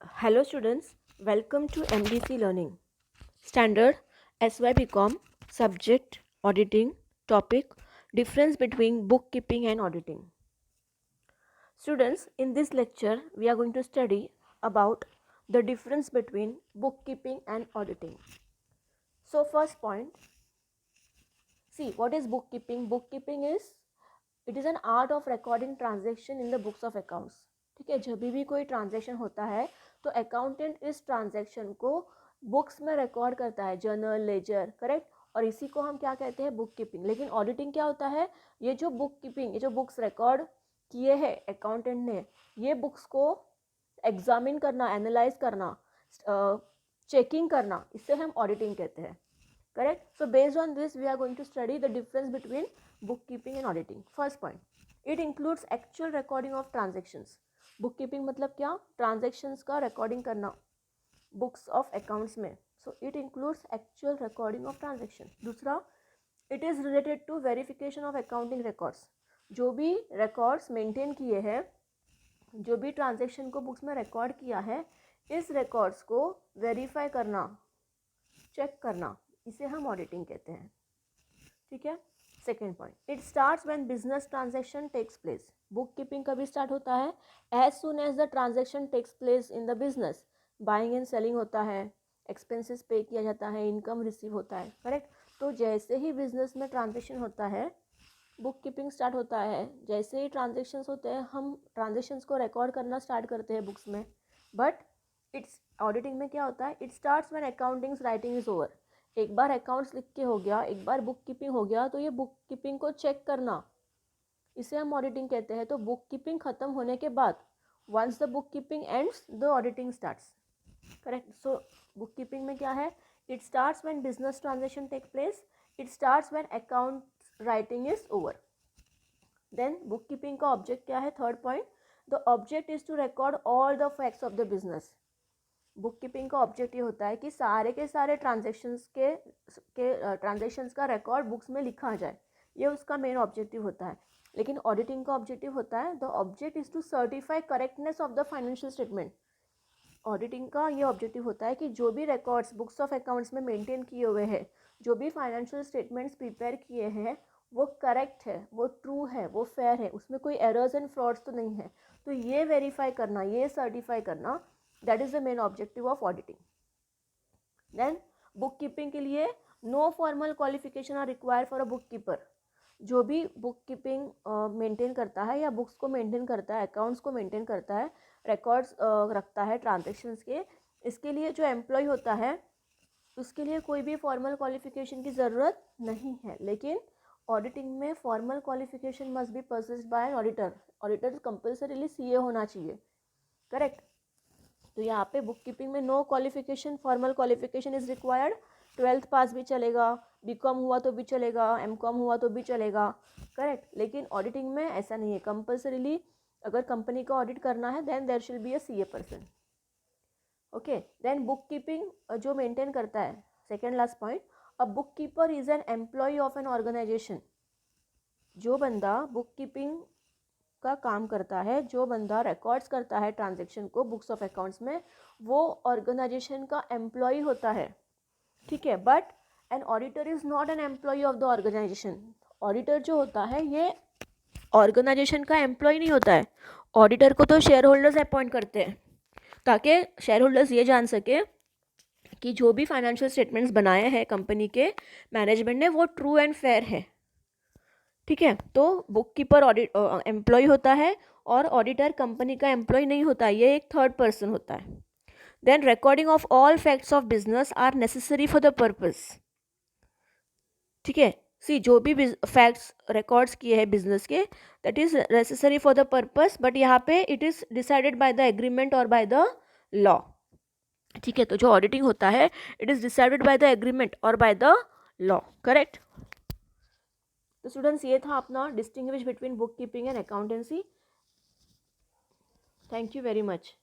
Hello students, welcome to MDC Learning. Standard SYBCom subject auditing topic difference between bookkeeping and auditing. Students, in this lecture we are going to study about the difference between bookkeeping and auditing. So first point, see what is bookkeeping? Bookkeeping is an art of recording transaction in the books of accounts. ठीक है, जब भी कोई transaction होता है तो accountant इस transaction को बुक्स में रिकॉर्ड करता है, जर्नल, लेजर, करेक्ट, और इसी को हम क्या कहते हैं, बुक कीपिंग. लेकिन ऑडिटिंग क्या होता है, ये जो बुक कीपिंग, ये जो बुक्स रिकॉर्ड किए हैं अकाउंटेंट ने, ये बुक्स को एग्जामिन करना, एनालाइज करना, चेकिंग करना, इससे हम ऑडिटिंग कहते हैं. Correct. So based on this we are going to study the difference between bookkeeping and auditing. First point, it includes actual recording of transactions. bookkeeping मतलब क्या, transactions का recording करना books of accounts में. so it includes actual recording of transactions. दूसरा, it is related to verification of accounting records. जो भी records maintain किए हैं, जो भी transaction को books में record किया है, इस records को verify करना, check करना, इसे हम auditing कहते हैं. ठीक है. Second point, it starts when business transaction takes place. Book keeping कभी स्टार्ट होता है, as soon as the transaction takes place in the business. Buying and selling होता है, एक्सपेंसेस पे किया जाता है, इनकम रिसीव होता है. करेक्ट. तो जैसे ही बिजनेस में ट्रांजैक्शन होता है, बुक कीपिंग स्टार्ट होता है. जैसे ही ट्रांजेक्शन्स होते हैं, हम ट्रांजेक्शन्स को रिकॉर्ड करना स्टार्ट करते हैं बुक्स में. बट इट्स ऑडिटिंग में क्या होता है, it starts when accountings writing is over. एक बार अकाउंट्स लिख के हो गया, एक बार बुक कीपिंग हो गया, तो ये बुक कीपिंग को चेक करना, इसे हम ऑडिटिंग कहते हैं. तो बुक कीपिंग खत्म होने के बाद, once the book keeping ends, the auditing starts. Correct. So book keeping में क्या है, it starts when business transaction take place, it starts when account writing is over. Then book keeping का object क्या है, third point, the object is to record all the facts of the business. Book keeping का object ये होता है कि सारे के सारे ट्रांजेक्शन्स ट्रांजेक्शन्स का रिकॉर्ड बुक्स में लिखा जाए, ये उसका मेन ऑब्जेक्टिव होता है. लेकिन ऑडिटिंग का ऑब्जेक्टिव होता है, the object is to certify correctness of the financial statement. Auditing का ये ऑब्जेक्टिव होता है कि जो भी रिकॉर्ड्स बुक्स ऑफ अकाउंट्स में मेंटेन किए हुए हैं, जो भी फाइनेंशियल स्टेटमेंट्स प्रिपेयर किए हैं, वो करेक्ट है, वो ट्रू है, वो फेयर है, उसमें कोई एरर्स एंड फ्रॉड्स तो नहीं है. तो ये वेरीफाई करना, ये सर्टिफाई करना, that is the main objective of auditing. Then bookkeeping के लिए no formal qualification are required for a bookkeeper. जो भी बुक कीपिंग मेंटेन करता है या बुक्स को मेंटेन करता है, अकाउंट्स को मेंटेन करता है, रिकॉर्ड्स रखता है ट्रांजेक्शन्स के, इसके लिए जो एम्प्लॉय होता है, उसके लिए कोई भी फॉर्मल क्वालिफिकेशन की ज़रूरत नहीं है. लेकिन ऑडिटिंग में formal qualification must be possessed by an auditor. Auditor compulsorily CA होना चाहिए. करेक्ट. तो यहाँ पे बुक कीपिंग में no qualification, formal qualification is required. 12th pass भी चलेगा, बीकॉम हुआ तो भी चलेगा, एमकॉम हुआ तो भी चलेगा. करेक्ट. लेकिन ऑडिटिंग में ऐसा नहीं है. कंपल्सरीली अगर कंपनी का ऑडिट करना है, then there should be a CA person. Okay. Then book keeping जो मेंटेन करता है, second last point, a book keeper is an employ of an organisation. जो बंदा बुक कीपिंग का काम करता है, जो बंदा रिकॉर्ड्स करता है ट्रांजैक्शन को बुक्स ऑफ अकाउंट्स में, वो ऑर्गेनाइजेशन का एम्प्लॉय होता है. ठीक है. But an auditor is not an employ of the organisation. Auditor जो होता है, ये ऑर्गेनाइजेशन का एम्प्लॉय नहीं होता है. ऑडिटर को तो शेयर होल्डर्स अपॉइंट करते हैं, ताकि शेयर होल्डर्स ये जान सके कि जो भी फाइनेंशियल स्टेटमेंट्स बनाए हैं कंपनी के मैनेजमेंट ने, वो ट्रू एंड फेयर है. ठीक है. तो बुक कीपर ऑडिट एम्प्लॉय होता है, और ऑडिटर कंपनी का एम्प्लॉय नहीं होता, ये एक थर्ड पर्सन होता है. Then recording of all facts of business are necessary for the purpose. ठीक है. सी जो भी फैक्ट्स रिकॉर्ड्स किए हैं बिजनेस के, that is necessary for the purpose, but यहाँ पे it is decided by the agreement और बाय द लॉ. ठीक है. तो जो ऑडिटिंग होता है, it is decided by the agreement और बाय द लॉ. करेक्ट. तो स्टूडेंट्स, ये था अपना distinguish between book keeping and accountancy. Thank you very much.